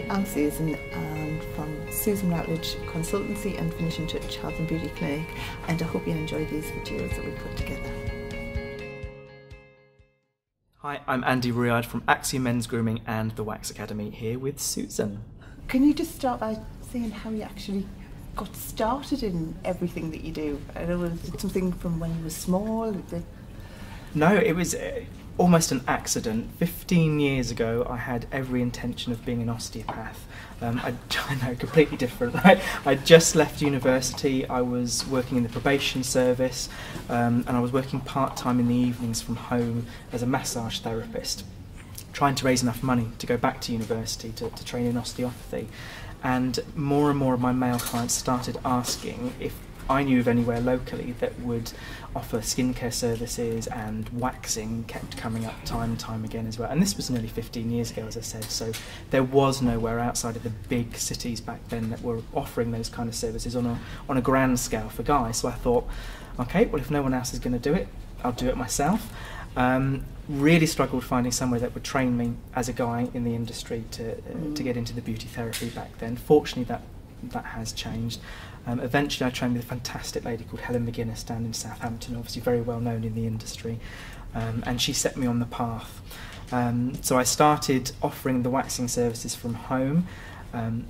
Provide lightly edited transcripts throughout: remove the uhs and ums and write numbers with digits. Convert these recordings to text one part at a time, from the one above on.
Hi, I'm Susan, and from Susan Routledge Consultancy and Finishing Touch Health and Beauty Clinic, and I hope you enjoy these videos that we put together. Hi, I'm Andy Routledge from Axiom Men's Grooming and the Wax Academy, here with Susan. Can you just start by saying how you actually got started in everything that you do? I know, was it something from when you were small? No, it was almost an accident. 15 years ago, I had every intention of being an osteopath. I know, completely different, right? I just left university. I was working in the probation service, and I was working part-time in the evenings from home as a massage therapist, trying to raise enough money to go back to university to train in osteopathy. And more of my male clients started asking if I knew of anywhere locally that would offer skincare services, and waxing kept coming up time and time again as well. And this was nearly 15 years ago, as I said, so there was nowhere outside of the big cities back then that were offering those kind of services on a grand scale for guys. So I thought, okay, well, if no one else is going to do it, I'll do it myself. Really struggled finding somewhere that would train me as a guy in the industry to get into the beauty therapy back then. Fortunately, that has changed. Eventually I trained with a fantastic lady called Helen McGuinness down in Southampton, obviously very well known in the industry, and she set me on the path. So I started offering the waxing services from home.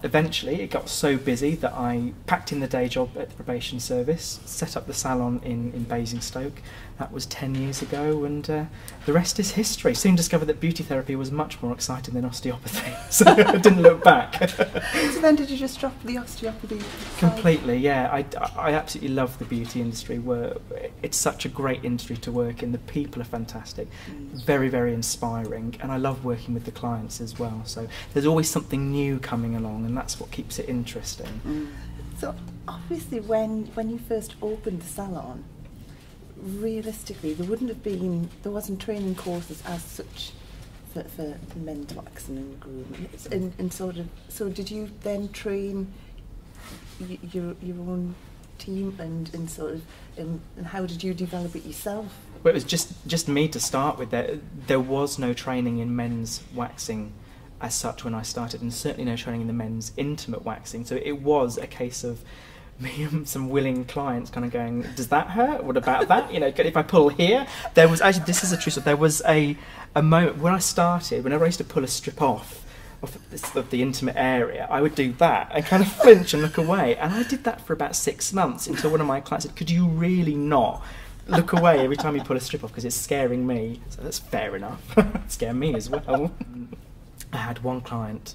Eventually it got so busy that I packed in the day job at the probation service, set up the salon in Basingstoke. That was 10 years ago, and the rest is history. Soon discovered that beauty therapy was much more exciting than osteopathy, so I didn't look back. So then did you just drop the osteopathy side? Completely, yeah. I absolutely love the beauty industry. It's such a great industry to work in. The people are fantastic, very, very inspiring, and I love working with the clients as well. So there's always something new coming along, and that's what keeps it interesting. So obviously when you first opened the salon, realistically there wasn't training courses as such for men's waxing and grooming, and so did you then train your own team and sort of and how did you develop it yourself? Well, it was just me to start with. There was no training in men's waxing as such when I started, and certainly no training in the men's intimate waxing, so it was a case of me and some willing clients kind of going, does that hurt? What about that? You know, if I pull here? There was actually, this is a true story, there was a moment when I started, whenever I used to pull a strip off of the intimate area, I would do that and kind of flinch and look away. And I did that for about 6 months until one of my clients said, could you really not look away every time you pull a strip off because it's scaring me? So that's fair enough. Scare me as well. I had one client,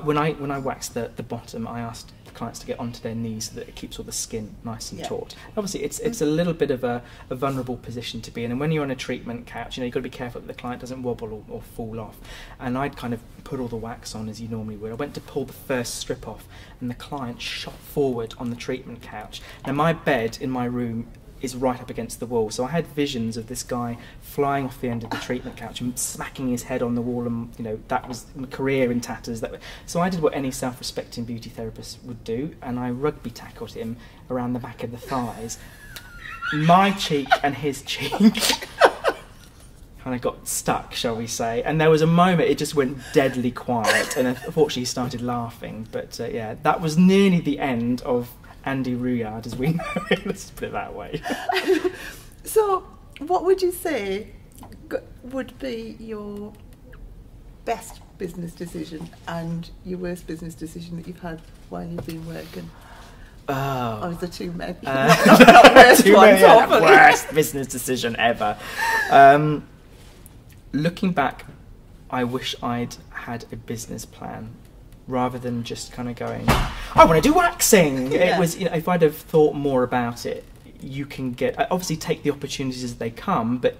when I waxed the bottom, I asked the clients to get onto their knees so that it keeps all the skin nice and taut. Obviously, it's a little bit of a vulnerable position to be in, and when you're on a treatment couch, you know, you've got to be careful that the client doesn't wobble or fall off. And I'd kind of put all the wax on as you normally would. I went to pull the first strip off, and the client shot forward on the treatment couch. Now, my bed in my room is right up against the wall, so I had visions of this guy flying off the end of the treatment couch and smacking his head on the wall, and you know, that was my career in tatters. So I did what any self-respecting beauty therapist would do, and I rugby tackled him around the back of the thighs. My cheek and his cheek kind of got stuck, shall we say, and there was a moment it just went deadly quiet, and unfortunately he started laughing, but yeah, that was nearly the end of Andy Routledge as we know it, let's put it that way. So what would you say would be your best business decision and your worst business decision that you've had while you've been working? Or is there too many? Not worst too ones, many, worst business decision ever. Looking back, I wish I'd had a business plan, rather than just kind of going, I want to do waxing. Yeah. It was, you know, if I'd have thought more about it, you can obviously take the opportunities as they come, but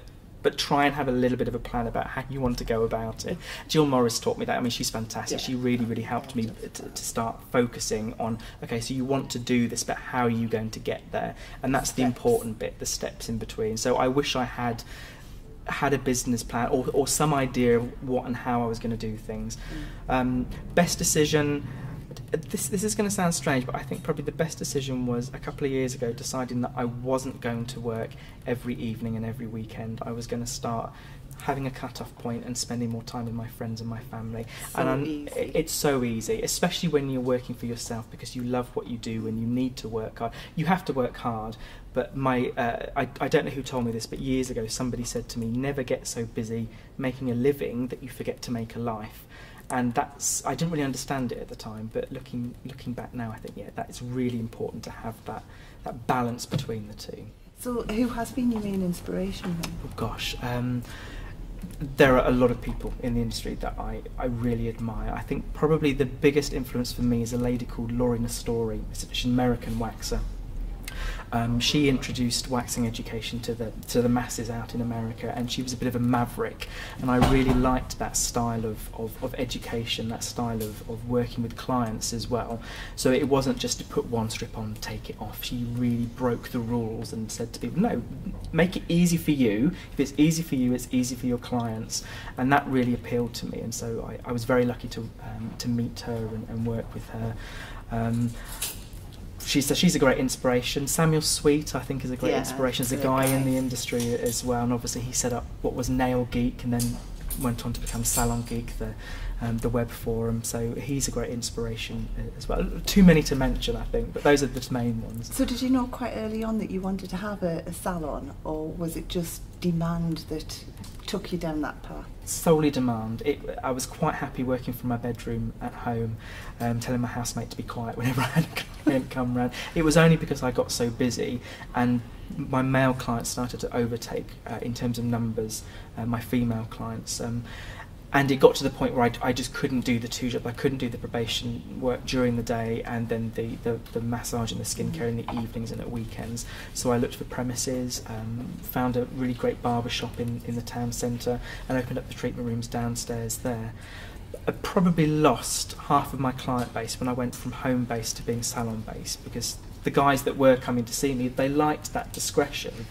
try and have a little bit of a plan about how you want to go about it. Jill Morris taught me that. I mean, she's fantastic. Yeah. She really, really helped me to start focusing on, okay, so you want to do this, but how are you going to get there? And that's the important bit, the steps in between. So I wish I had a business plan or some idea of what and how I was going to do things. Best decision, this is going to sound strange, but I think probably the best decision was a couple of years ago deciding that I wasn't going to work every evening and every weekend. I was going to start having a cut-off point and spending more time with my friends and my family. It's so easy, especially when you're working for yourself, because you love what you do and you need to work hard. You have to work hard, but I don't know who told me this, but years ago somebody said to me, never get so busy making a living that you forget to make a life. And I didn't really understand it at the time, but looking back now, I think, yeah, that is really important to have that balance between the two. So who has been your main inspiration then? Oh gosh, there are a lot of people in the industry that I really admire. I think probably the biggest influence for me is a lady called Laurie Nestori. She's an American waxer. She introduced waxing education to the masses out in America, and she was a bit of a maverick, and I really liked that style of education, that style of working with clients as well. So it wasn't just to put one strip on, take it off. She really broke the rules and said to people, no, make it easy for you. If it's easy for you, it's easy for your clients, and that really appealed to me. And so I was very lucky to meet her and work with her. She's a great inspiration. Samuel Sweet, I think, is a great inspiration as a guy in the industry as well. And obviously he set up what was Nail Geek and then went on to become Salon Geek, the web forum. So he's a great inspiration as well. Too many to mention, I think, but those are the main ones. So did you know quite early on that you wanted to have a salon, or was it just demand that took you down that path? Solely demand. I was quite happy working from my bedroom at home, telling my housemate to be quiet whenever I had a client come round. It was only because I got so busy and my male clients started to overtake, in terms of numbers, my female clients. And it got to the point where I just couldn't do the two jobs. I couldn't do the probation work during the day and then the massage and the skincare in the evenings and at weekends. So I looked for premises, found a really great barber shop in the town centre and opened up the treatment rooms downstairs there. I probably lost half of my client base when I went from home-based to being salon-based, because the guys that were coming to see me, they liked that discretion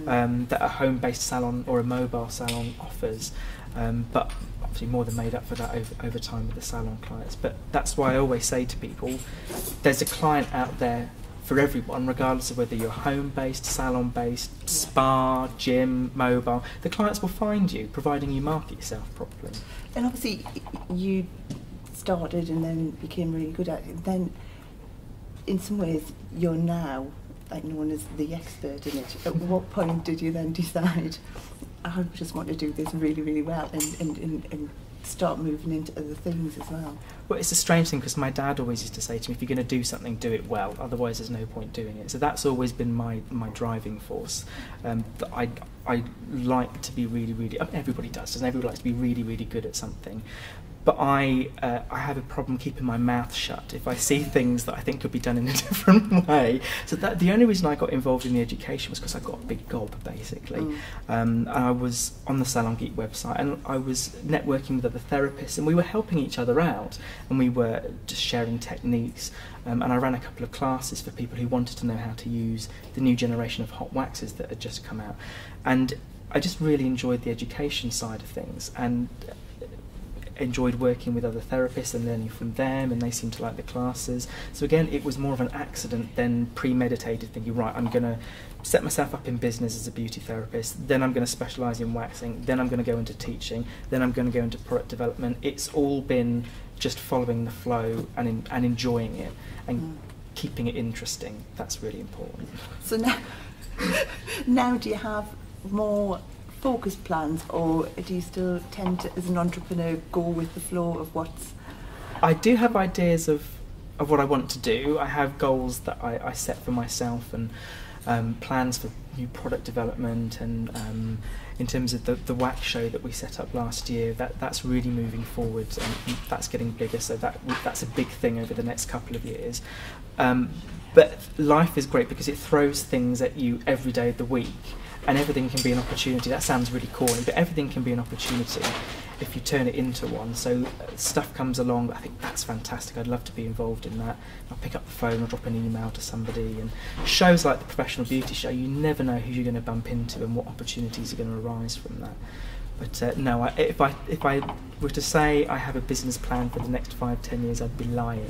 that a home-based salon or a mobile salon offers. But obviously more than made up for that over time with the salon clients. But that's why I always say to people, there's a client out there for everyone, regardless of whether you're home-based, salon-based, spa, gym, mobile. The clients will find you, providing you market yourself properly. And obviously you started and then became really good at it. Then in some ways you're now like known as the expert in it. At what point did you then decide, I just want to do this really, really well and start moving into other things as well? Well, it's a strange thing, because my dad always used to say to me, if you're going to do something, do it well, otherwise there's no point doing it. So that's always been my driving force. That I like to be really, really, I mean, everybody does, doesn't everybody like to be really, really good at something? But I have a problem keeping my mouth shut if I see things that I think could be done in a different way. So that the only reason I got involved in the education was because I got a big gob, basically. And I was on the Salon Geek website and I was networking with other therapists, and we were helping each other out, and we were just sharing techniques. And I ran a couple of classes for people who wanted to know how to use the new generation of hot waxes that had just come out. And I just really enjoyed the education side of things, and enjoyed working with other therapists and learning from them, and they seemed to like the classes. So again, it was more of an accident than premeditated, thinking, right, I'm going to set myself up in business as a beauty therapist, then I'm going to specialise in waxing, then I'm going to go into teaching, then I'm going to go into product development. It's all been just following the flow and enjoying it and keeping it interesting. That's really important. So now do you have more focused plans, or do you still tend to, as an entrepreneur, go with the flow of what's... I do have ideas of what I want to do. I have goals that I set for myself, and plans for new product development, and in terms of the wax show that we set up last year, that's really moving forward, and that's getting bigger, so that's a big thing over the next couple of years. But life is great because it throws things at you every day of the week, and everything can be an opportunity. That sounds really corny, but everything can be an opportunity if you turn it into one. So stuff comes along, I think that's fantastic, I'd love to be involved in that. I'll pick up the phone or drop an email to somebody, and shows like the Professional Beauty Show, you never know who you're going to bump into and what opportunities are going to arise from that. But no, if I were to say I have a business plan for the next 5-10 years, I'd be lying.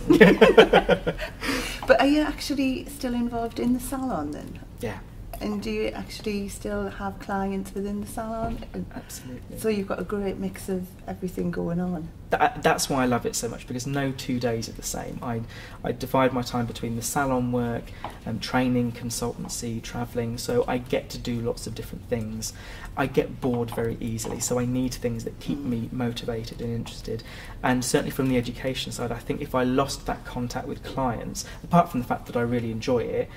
But are you actually still involved in the salon then? Yeah. And do you actually still have clients within the salon? Absolutely. So you've got a great mix of everything going on. That's why I love it so much, because no 2 days are the same. I divide my time between the salon work, training, consultancy, travelling, so I get to do lots of different things. I get bored very easily, so I need things that keep me motivated and interested. And certainly from the education side, I think if I lost that contact with clients, apart from the fact that I really enjoy it,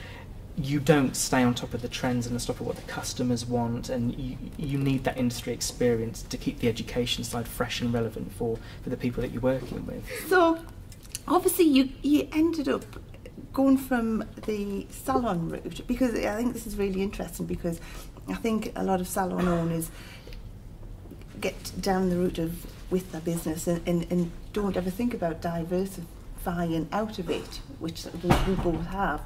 you don't stay on top of the trends and on top of what the customers want, and you need that industry experience to keep the education side fresh and relevant for the people that you're working with. So obviously you ended up going from the salon route, because I think this is really interesting, because I think a lot of salon owners get down the route of with their business and don't ever think about diversifying out of it, which we both have.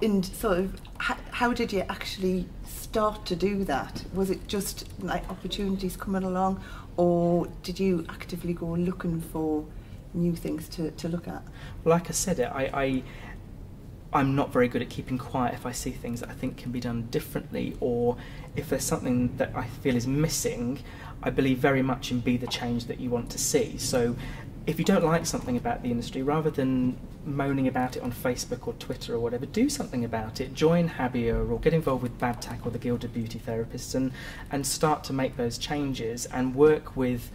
And sort of, how did you actually start to do that? Was it just like opportunities coming along, or did you actively go looking for new things to look at? Like I said, I'm not very good at keeping quiet if I see things that I think can be done differently, or if there's something that I feel is missing. I believe very much in be the change that you want to see. So if you don't like something about the industry, rather than moaning about it on Facebook or Twitter or whatever, do something about it. Join Habia or get involved with Babtac or the Guild of Beauty Therapists and start to make those changes and work with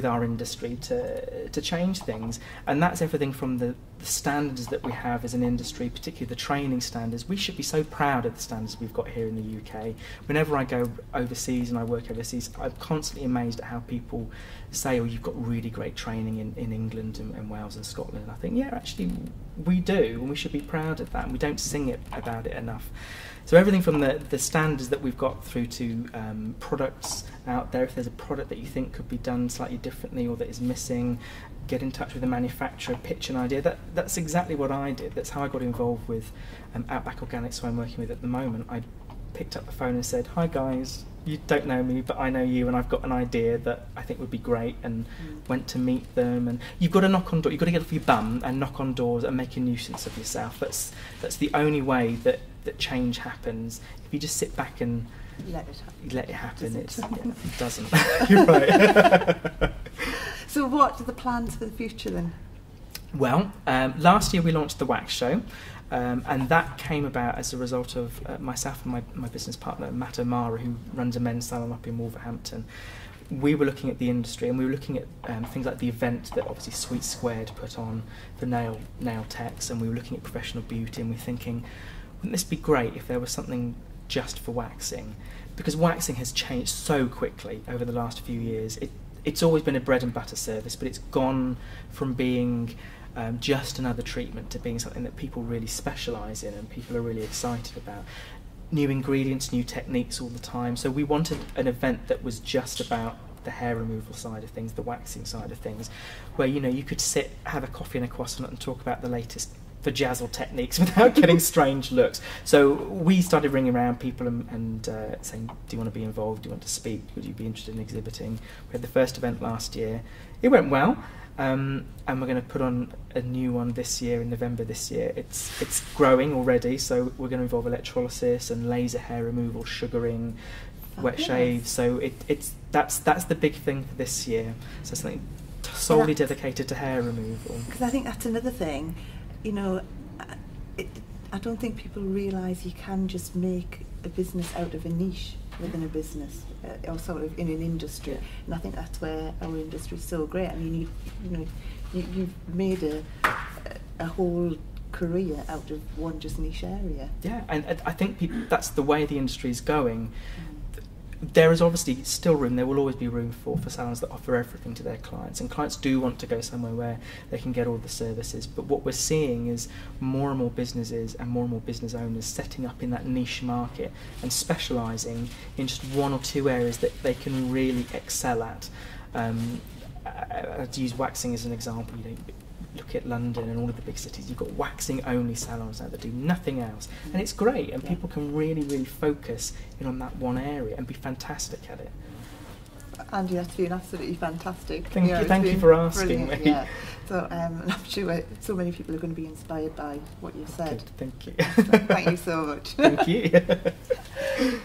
our industry to change things. And that's everything from the standards that we have as an industry, particularly the training standards. We should be so proud of the standards we've got here in the UK. Whenever I go overseas and I work overseas, I'm constantly amazed at how people say, oh, you've got really great training in England and Wales and Scotland. And I think, yeah, actually we do, and we should be proud of that, and we don't sing about it enough. So everything from the standards that we've got through to products out there. If there's a product that you think could be done slightly differently or that is missing, get in touch with the manufacturer, pitch an idea. That's exactly what I did. That's how I got involved with Outback Organics, who I'm working with at the moment. I picked up the phone and said, hi guys, you don't know me, but I know you, and I've got an idea that I think would be great, and went to meet them. And you've got to knock on doors, you've got to get off your bum and knock on doors and make a nuisance of yourself. That's the only way that change happens. If you just sit back and let it happen, it doesn't. You're right. So what are the plans for the future then? Well, last year we launched the Wax Show, and that came about as a result of myself and my business partner Matt O'Mara, who runs a men's salon up in Wolverhampton. We were looking at the industry, and we were looking at things like the event that obviously Sweet Squared put on for nail techs, and we were looking at professional beauty, and we're thinking, wouldn't this be great if there was something just for waxing? Because waxing has changed so quickly over the last few years. It's always been a bread and butter service, but it's gone from being just another treatment to being something that people really specialise in and people are really excited about. New ingredients, new techniques all the time. So we wanted an event that was just about the hair removal side of things, the waxing side of things, where you could sit, have a coffee and a croissant and talk about the latest vajazzle techniques without getting strange looks. So we started ringing around people and saying, do you want to be involved? Do you want to speak? Would you be interested in exhibiting? We had the first event last year. It went well, and we're going to put on a new one this year, in November this year. It's growing already, so we're going to involve electrolysis and laser hair removal, sugaring, wet shaves. So that's the big thing for this year. So something solely dedicated to hair removal. Because I think that's another thing. I don't think people realise you can just make a business out of a niche within a business, or sort of in an industry. Yeah. And I think that's where our industry is so great. I mean, you've made a whole career out of one just niche area. Yeah, and I think that's the way the industry is going. There is obviously still room, there will always be room for salons that offer everything to their clients, and clients do want to go somewhere where they can get all the services. But what we're seeing is more and more businesses and more business owners setting up in that niche market and specialising in just one or two areas that they can really excel at. To use waxing as an example, look at London and all of the big cities, you've got waxing only salons now that do nothing else, and it's great, and people can really focus in on that one area and be fantastic at it. Andy, that's been absolutely fantastic. Thank you. It's Thank you been for asking brilliant, me. Yeah. So I'm sure so many people are going to be inspired by what you've said. Good, thank you. Thank you so much. Thank you.